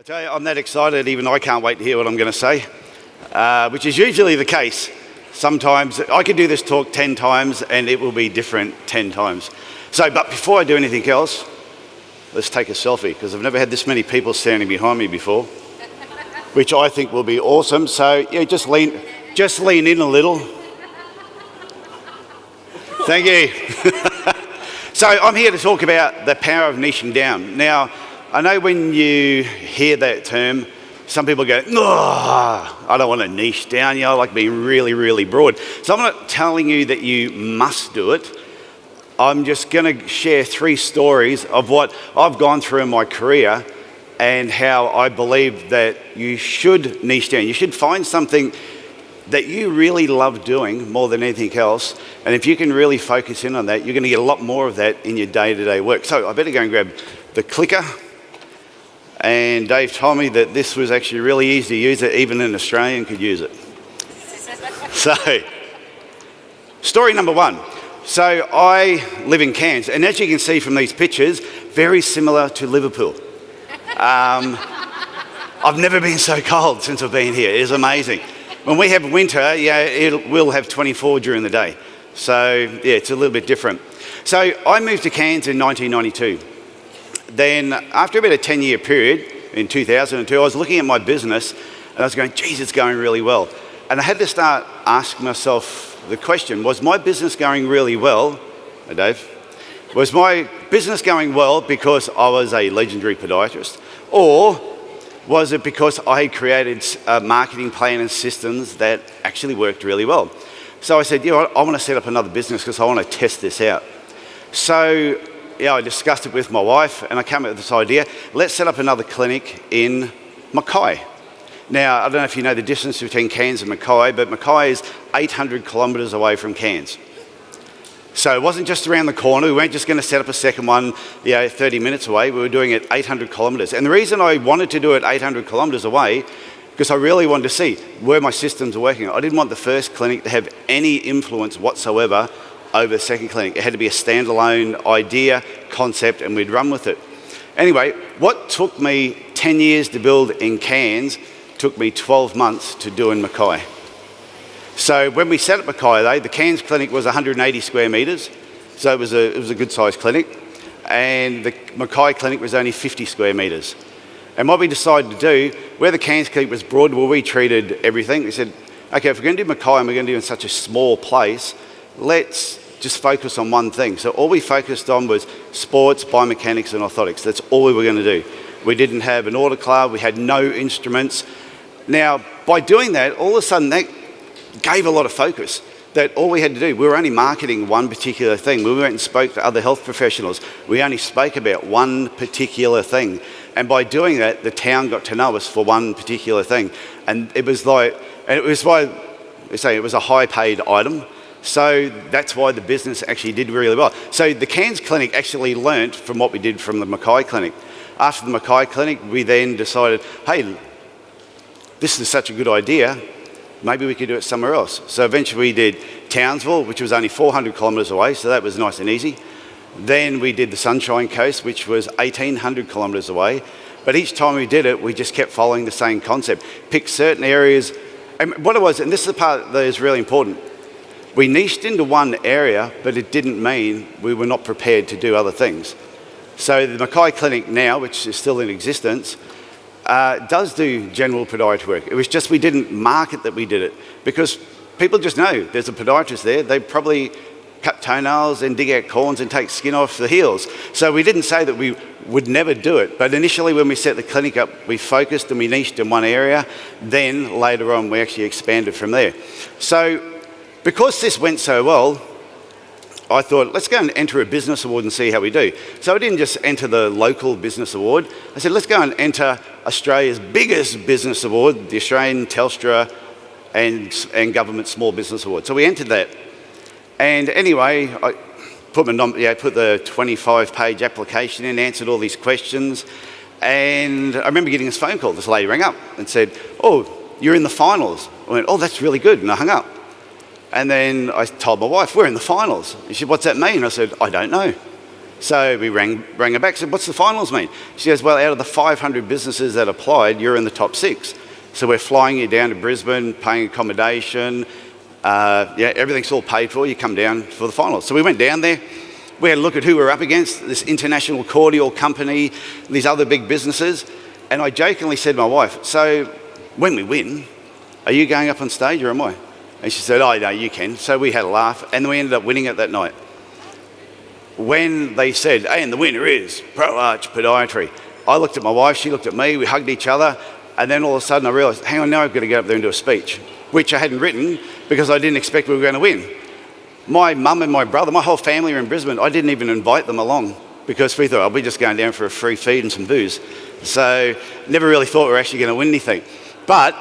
tell you, I'm that excited, even I can't wait to hear what I'm going to say, which is usually the case. Sometimes I could do this talk 10 times and it will be different 10 times. But before I do anything else, let's take a selfie, because I've never had this many people standing behind me before, which I think will be awesome. So yeah, just lean in a little. Thank you. So I'm here to talk about the power of niching down. Now, I know when you hear that term, some people go, "Oh, I don't want to niche down. I like being really, really broad." So I'm not telling you that you must do it. I'm just going to share 3 stories of what I've gone through in my career and how I believe that you should niche down. You should find something that you really love doing more than anything else. And if you can really focus in on that, you're going to get a lot more of that in your day-to-day work. So I better go and grab the clicker. And Dave told me that this was actually really easy to use, that even an Australian could use it. So, story number 1. So I live in Cairns, and as you can see from these pictures, very similar to Liverpool. I've never been so cold since I've been here. It is amazing. When we have winter, we'll have 24 during the day. So yeah, it's a little bit different. So I moved to Cairns in 1992. Then after about a 10-year period, in 2002, I was looking at my business and I was going, geez, it's going really well. And I had to start asking myself the question, was my business going really well? Hey, Dave. Was my business going well because I was a legendary podiatrist? Or was it because I had created a marketing plan and systems that actually worked really well? So I said, I want to set up another business because I want to test this out. So I discussed it with my wife and I came up with this idea, let's set up another clinic in Mackay. Now, I don't know if you know the distance between Cairns and Mackay, but Mackay is 800 kilometres away from Cairns. So it wasn't just around the corner. We weren't just going to set up a second one 30 minutes away. We were doing it 800 kilometres. And the reason I wanted to do it 800 kilometres away, because I really wanted to see where my systems are working. I didn't want the first clinic to have any influence whatsoever over the second clinic. It had to be a standalone idea, concept, and we'd run with it. Anyway, what took me 10 years to build in Cairns took me 12 months to do in Mackay. So when we set up Mackay, though, the Cairns clinic was 180 square metres, so it was a good sized clinic, and the Mackay clinic was only 50 square metres. And what we decided to do, where the Cairns clinic was broad, where we treated everything, we said, okay, if we're going to do Mackay and we're going to do it in such a small place, let's just focus on one thing. So all we focused on was sports, biomechanics and orthotics. That's all we were going to do. We didn't have an order club, we had no instruments. Now, by doing that, all of a sudden that gave a lot of focus. That all we had to do, we were only marketing one particular thing. We went and spoke to other health professionals. We only spoke about one particular thing. And by doing that, the town got to know us for one particular thing. And it was why they say it was a high paid item. So that's why the business actually did really well. So the Cairns clinic actually learnt from what we did from the Mackay clinic. After the Mackay clinic, we then decided, hey, this is such a good idea, maybe we could do it somewhere else. So eventually we did Townsville, which was only 400 kilometres away, so that was nice and easy. Then we did the Sunshine Coast, which was 1,800 kilometres away. But each time we did it, we just kept following the same concept. Pick certain areas. And what it was, and this is the part that is really important, we niched into one area, but it didn't mean we were not prepared to do other things. So the Mackay clinic now, which is still in existence, does do general podiatry work. It was just we didn't market that we did it, because people just know there's a podiatrist there. They probably cut toenails and dig out corns and take skin off the heels. So we didn't say that we would never do it. But initially when we set the clinic up, we focused and we niched in one area. Then later on, we actually expanded from there. So because this went so well, I thought, let's go and enter a business award and see how we do. So I didn't just enter the local business award. I said, let's go and enter Australia's biggest business award, the Australian Telstra and Government Small Business Award. So we entered that. And anyway, I put the 25-page application in, answered all these questions. And I remember getting this phone call. This lady rang up and said, oh, you're in the finals. I went, oh, that's really good. And I hung up. And then I told my wife, we're in the finals. And she said, what's that mean? I said, I don't know. So we rang her back, said, what's the finals mean? She goes, well, out of the 500 businesses that applied, you're in the top 6. So we're flying you down to Brisbane, paying accommodation, everything's all paid for, you come down for the finals. So we went down there, we had a look at who we're up against, this international cordial company, these other big businesses, and I jokingly said to my wife, so when we win, are you going up on stage or am I? And she said, oh, no, you can. So we had a laugh, and we ended up winning it that night. When they said, hey, and the winner is Pro Arch Podiatry, I looked at my wife, she looked at me, we hugged each other, and then all of a sudden I realised, hang on, now I've got to get up there and do a speech, which I hadn't written because I didn't expect we were going to win. My mum and my brother, my whole family are in Brisbane. I didn't even invite them along because we thought, we're just going down for a free feed and some booze. So never really thought we were actually going to win anything. But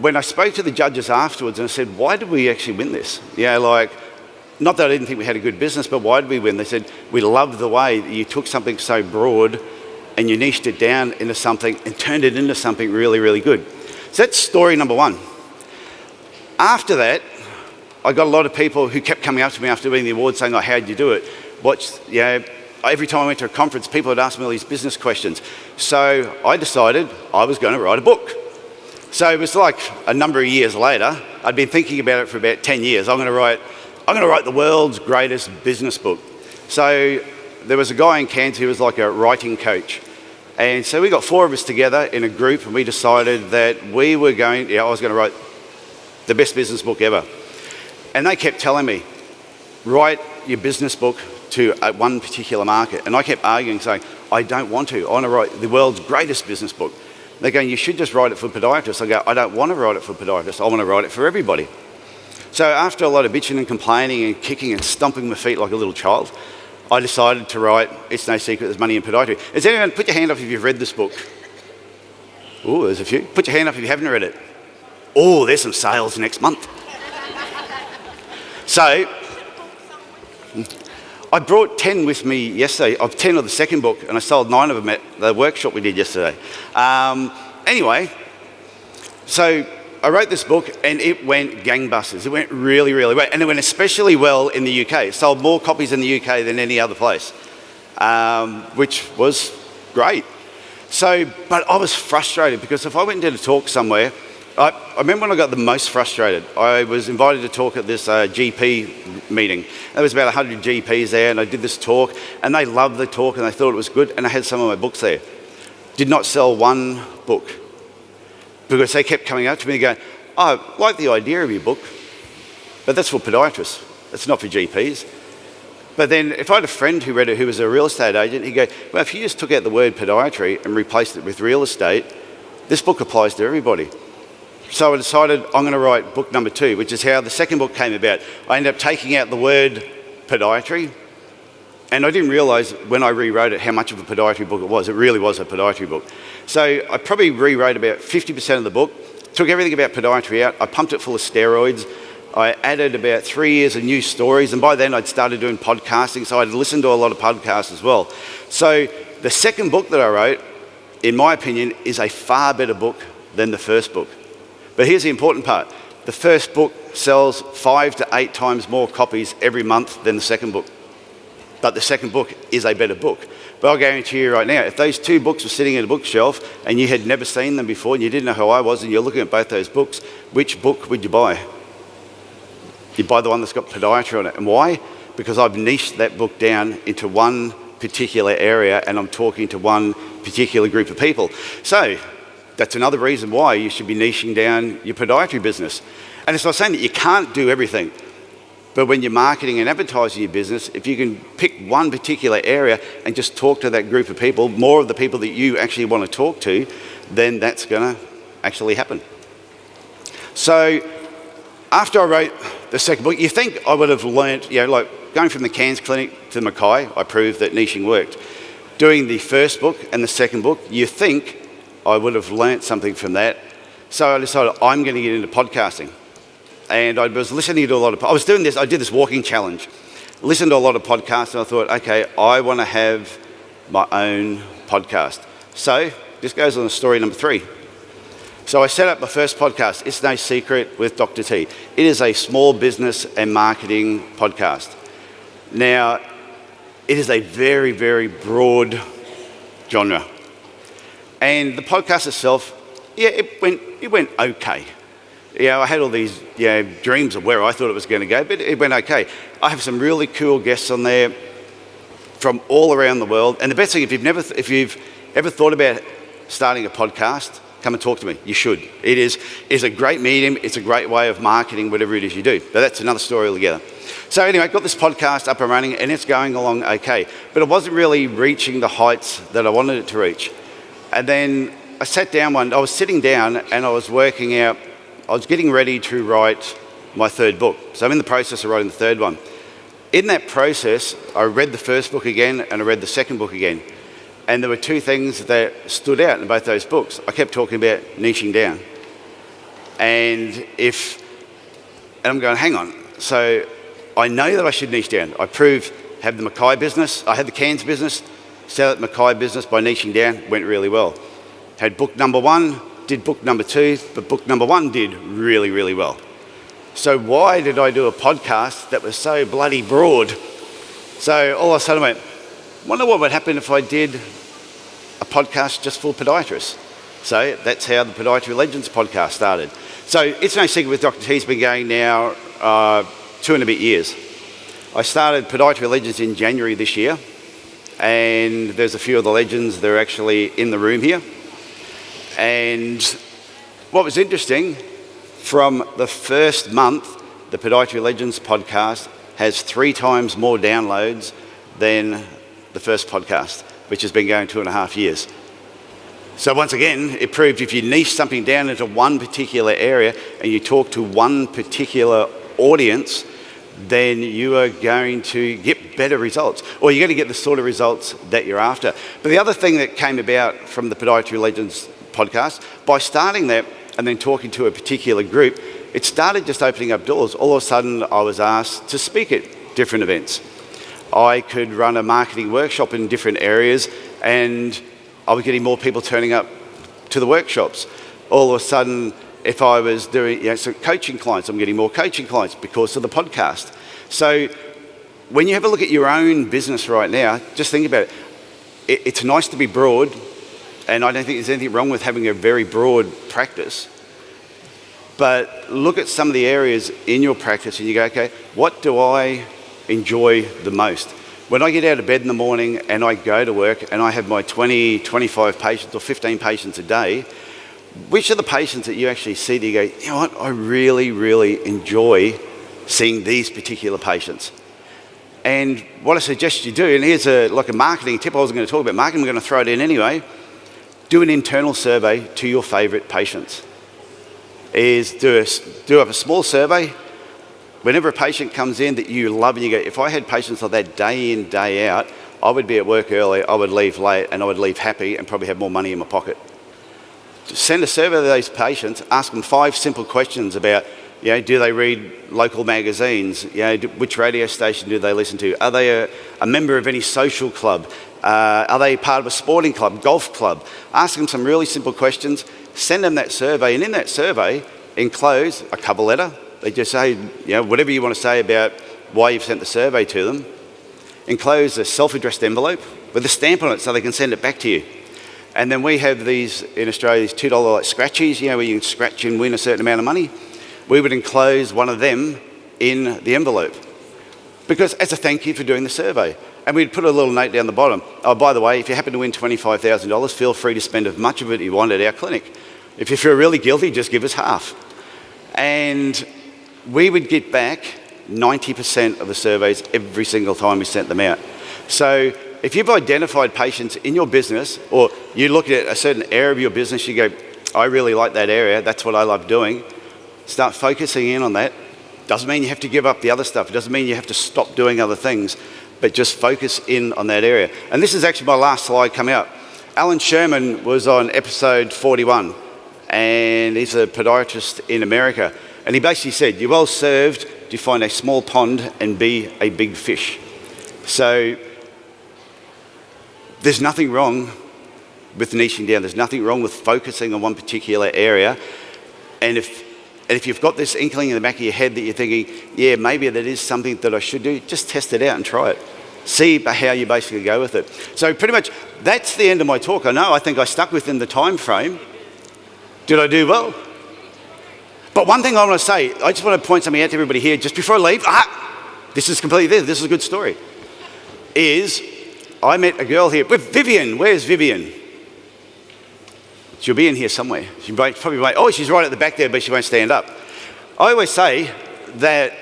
when I spoke to the judges afterwards and I said, why did we actually win this? Not that I didn't think we had a good business, but why did we win? They said, we loved the way that you took something so broad and you niched it down into something and turned it into something really, really good. So that's story number 1. After that, I got a lot of people who kept coming up to me after winning the award saying, oh, how'd you do it? Every time I went to a conference, people would ask me all these business questions. So I decided I was going to write a book. So it was like a number of years later, I'd been thinking about it for about 10 years. I'm going to write the world's greatest business book. So there was a guy in Cairns who was like a writing coach. And so we got 4 of us together in a group and we decided that I was going to write the best business book ever. And they kept telling me, write your business book to one particular market. And I kept arguing, saying, I don't want to. I want to write the world's greatest business book. They're going, you should just write it for podiatrists. I go, I don't want to write it for podiatrists. I want to write it for everybody. So after a lot of bitching and complaining and kicking and stomping my feet like a little child, I decided to write It's No Secret There's Money in Podiatry. Has anyone, put your hand up if you've read this book. Oh, there's a few. Put your hand up if you haven't read it. Oh, there's some sales next month. So I brought 10 with me yesterday, of 10 of the second book, and I sold 9 of them at the workshop we did yesterday. Anyway, so I wrote this book and it went gangbusters. It went really, really well. And it went especially well in the UK. It sold more copies in the UK than any other place, which was great. So, but I was frustrated because if I went and did a talk somewhere, I remember when I got the most frustrated. I was invited to talk at this GP meeting. There was about 100 GPs there and I did this talk and they loved the talk and they thought it was good and I had some of my books there. Did not sell one book because they kept coming up to me and going, I like the idea of your book, but that's for podiatrists. That's not for GPs. But then if I had a friend who read it who was a real estate agent, he'd go, well, if you just took out the word podiatry and replaced it with real estate, this book applies to everybody. So I decided I'm going to write book number 2, which is how the second book came about. I ended up taking out the word podiatry, and I didn't realise when I rewrote it how much of a podiatry book it was. It really was a podiatry book. So I probably rewrote about 50% of the book, took everything about podiatry out, I pumped it full of steroids, I added about 3 years of new stories, and by then I'd started doing podcasting, so I'd listened to a lot of podcasts as well. So the second book that I wrote, in my opinion, is a far better book than the first book. But here's the important part. The first book sells 5 to 8 times more copies every month than the second book. But the second book is a better book. But I'll guarantee you right now, if those 2 books were sitting in a bookshelf and you had never seen them before and you didn't know who I was and you're looking at both those books, which book would you buy? You'd buy the one that's got podiatry on it. And why? Because I've niched that book down into one particular area and I'm talking to one particular group of people. So that's another reason why you should be niching down your podiatry business. And it's not saying that you can't do everything, but when you're marketing and advertising your business, if you can pick one particular area and just talk to that group of people, more of the people that you actually want to talk to, then that's going to actually happen. So after I wrote the second book, you think I would have learnt, like going from the Cairns clinic to Mackay, I proved that niching worked. Doing the first book and the second book, you think I would have learnt something from that. So I decided I'm going to get into podcasting. And I was listening to a lot of, I did this walking challenge. Listened to a lot of podcasts and I thought, okay, I want to have my own podcast. So this goes on to story number 3. So I set up my first podcast, It's No Secret with Dr. T. It is a small business and marketing podcast. Now, it is a very, very broad genre. And the podcast itself, it went okay. I had all these dreams of where I thought it was going to go, but it went okay. I have some really cool guests on there from all around the world. And the best thing, if you've ever thought about starting a podcast, come and talk to me. You should. It is a great medium. It's a great way of marketing whatever it is you do. But that's another story altogether. So anyway, I got this podcast up and running, and it's going along okay. But it wasn't really reaching the heights that I wanted it to reach. And then I was sitting down and I was working out, I was getting ready to write my third book. So I'm in the process of writing the third one. In that process, I read the first book again and I read the second book again. And there were two things that stood out in both those books. I kept talking about niching down. And I'm going, hang on. So I know that I should niche down. I had the Mackay business, I had the Cairns business, set up the Mackay business by niching down, went really well. Had book number 1, did book number 2, but book number 1 did really, really well. So why did I do a podcast that was so bloody broad? So all of a sudden I went, wonder what would happen if I did a podcast just for podiatrists. So that's how the Podiatry Legends Podcast started. So It's No Secret with Dr. T's been going now 2 and a bit years. I started Podiatry Legends in January this year, and there's a few of the legends that are actually in the room here. And what was interesting, from the first month, the Podiatry Legends podcast has 3 times more downloads than the first podcast, which has been going 2.5 years. So once again, it proved if you niche something down into one particular area and you talk to one particular audience, then you are going to get better results, or you're going to get the sort of results that you're after. But the other thing that came about from the Podiatry Legends podcast, by starting that and then talking to a particular group, it started just opening up doors. All of a sudden, I was asked to speak at different events. I could run a marketing workshop in different areas, and I was getting more people turning up to the workshops. All of a sudden, if I was doing some coaching clients, I'm getting more coaching clients because of the podcast. So when you have a look at your own business right now, just think about it. It's nice to be broad, and I don't think there's anything wrong with having a very broad practice. But look at some of the areas in your practice and you go, okay, what do I enjoy the most? When I get out of bed in the morning and I go to work and I have my 20, 25 patients or 15 patients a day, which are the patients that you actually see that you go, you know what, I really, really enjoy seeing these particular patients. And what I suggest you do, and here's a marketing tip, I wasn't going to talk about marketing, I'm going to throw it in anyway, do an internal survey to your favourite patients. Do up a small survey. Whenever a patient comes in that you love and you go, if I had patients like that day in, day out, I would be at work early, I would leave late, and I would leave happy and probably have more money in my pocket. Just send a survey to those patients, ask them 5 simple questions about, do they read local magazines? Which radio station do they listen to? Are they a member of any social club? Are they part of a sporting club, golf club? Ask them some really simple questions, send them that survey, and in that survey, enclose a cover letter. They just say, whatever you want to say about why you've sent the survey to them. Enclose a self-addressed envelope with a stamp on it so they can send it back to you. And then we have these, in Australia, these $2 scratchies, where you can scratch and win a certain amount of money. We would enclose one of them in the envelope, because as a thank you for doing the survey. And we'd put a little note down the bottom. Oh, by the way, if you happen to win $25,000, feel free to spend as much of it you want at our clinic. If you feel really guilty, just give us half. And we would get back 90% of the surveys every single time we sent them out. So if you've identified patients in your business, or you look at a certain area of your business, you go, I really like that area, that's what I love doing, start focusing in on that. Doesn't mean you have to give up the other stuff. It doesn't mean you have to stop doing other things, but just focus in on that area. And this is actually my last slide coming up. Alan Sherman was on episode 41, and he's a podiatrist in America. And he basically said, you're well served to find a small pond and be a big fish. So there's nothing wrong with niching down. There's nothing wrong with focusing on one particular area. And if you've got this inkling in the back of your head that you're thinking, yeah, maybe that is something that I should do, just test it out and try it. see how you basically go with it. So pretty much that's the end of my talk. I think I stuck within the time frame. Did I do well? But one thing I want to say, I just want to point something out to everybody here just before I leave. This is completely this. This is a good story. Is I met a girl here with Vivian. Where's Vivian? She'll be in here somewhere. She probably won't. Oh, she's right at the back there, but she won't stand up. I always say that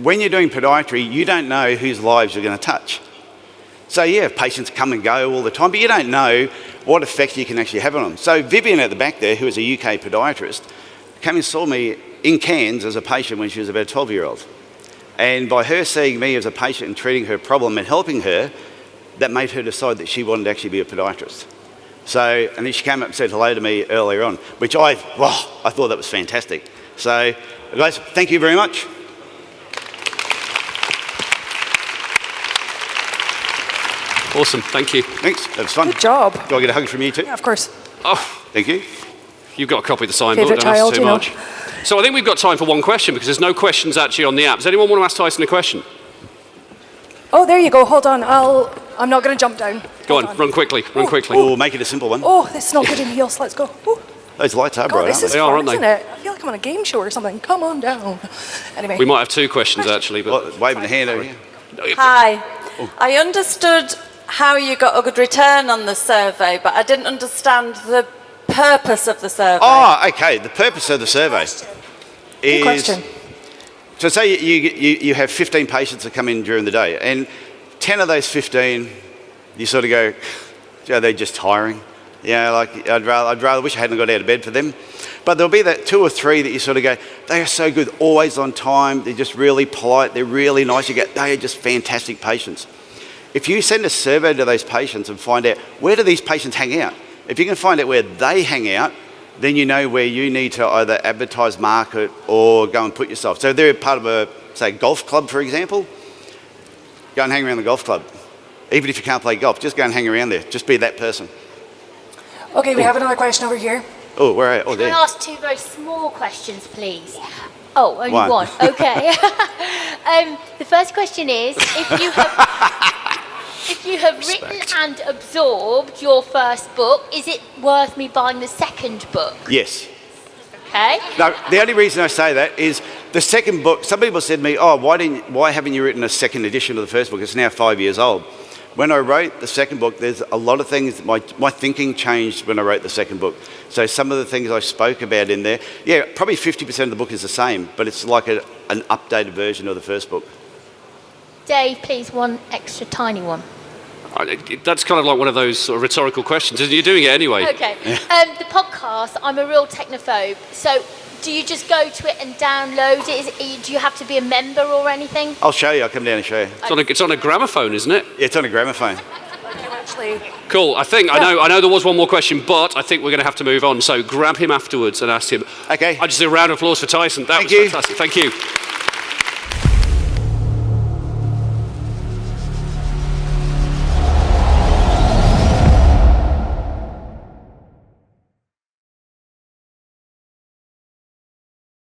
when you're doing podiatry, you don't know whose lives you're going to touch. So yeah, patients come and go all the time, but you don't know what effect you can actually have on them. So Vivian at the back there, who is a UK podiatrist, came and saw me in Cairns as a patient when she was about a 12-year-old. And by her seeing me as a patient and treating her problem and helping her, that made her decide that she wanted to actually be a podiatrist. So, and then she came up and said hello to me earlier on, which I thought that was fantastic. So, guys, thank you very much. Awesome, thank you. Thanks, that was fun. Good job. Do I get a hug from you too? Yeah, of course. Oh, thank you. you've got a copy of the signed book, Favourite don't child, ask too much. So I think we've got time for one question because there's no questions actually on the app. Does anyone want to ask Tyson a question? Oh, there you go. Hold on. I'm not going to jump down. Go on, run quickly, run quickly. Or make it a simple one. Oh, this is not good in heels. Let's go. Ooh. Those lights are God, bright, this aren't is they? They are, fun, aren't they? isn't it? I feel like I'm on a game show or something. Come on down. Anyway. We might have two questions actually, but Well, waving a hand over here. Hi. I understood how you got a good return on the survey, but I didn't understand the purpose of the survey. Oh, okay. The purpose of the survey is... question. So say you have 15 patients that come in during the day, and 10 of those 15, you sort of go, they're just tiring. Like I'd rather wish I hadn't got out of bed for them. But there'll be that 2 or 3 that you sort of go, they are so good, always on time, they're just really polite, they're really nice. You go, they are just fantastic patients. If you send a survey to those patients and find out where do these patients hang out, if you can find out where they hang out, then you know where you need to either advertise, market, or go and put yourself. So if they're part of a, say, golf club, for example, go and hang around the golf club. Even if you can't play golf, just go and hang around there. Just be that person. Okay, we have another question over here. Oh, where are you? Oh, Can I there. ask 2 very small questions, please? Oh, only One. one. Okay. The first question is, if you have written and absorbed your first book, is it worth me buying the second book? Yes. Okay. No, the only reason I say that is the second book, some people said to me, why haven't you written a second edition of the first book? It's now 5 years old. When I wrote the second book, there's a lot of things, my thinking changed when I wrote the second book. So some of the things I spoke about in there, probably 50% of the book is the same, but it's like an updated version of the first book. Dave, please, one extra tiny one. that's kind of like one of those sort of rhetorical questions, and you're doing it anyway. Okay. The podcast, I'm a real technophobe, so do you just go to it and download it? Do you have to be a member or anything? I'll show you, I'll come down and show you. It's on a gramophone, isn't it? Yeah, it's on a gramophone. Actually, Cool. I know there was one more question, but I think we're going to have to move on. So grab him afterwards and ask him. Okay. I just do a round of applause for Tyson. That was Thank you. fantastic. Thank you.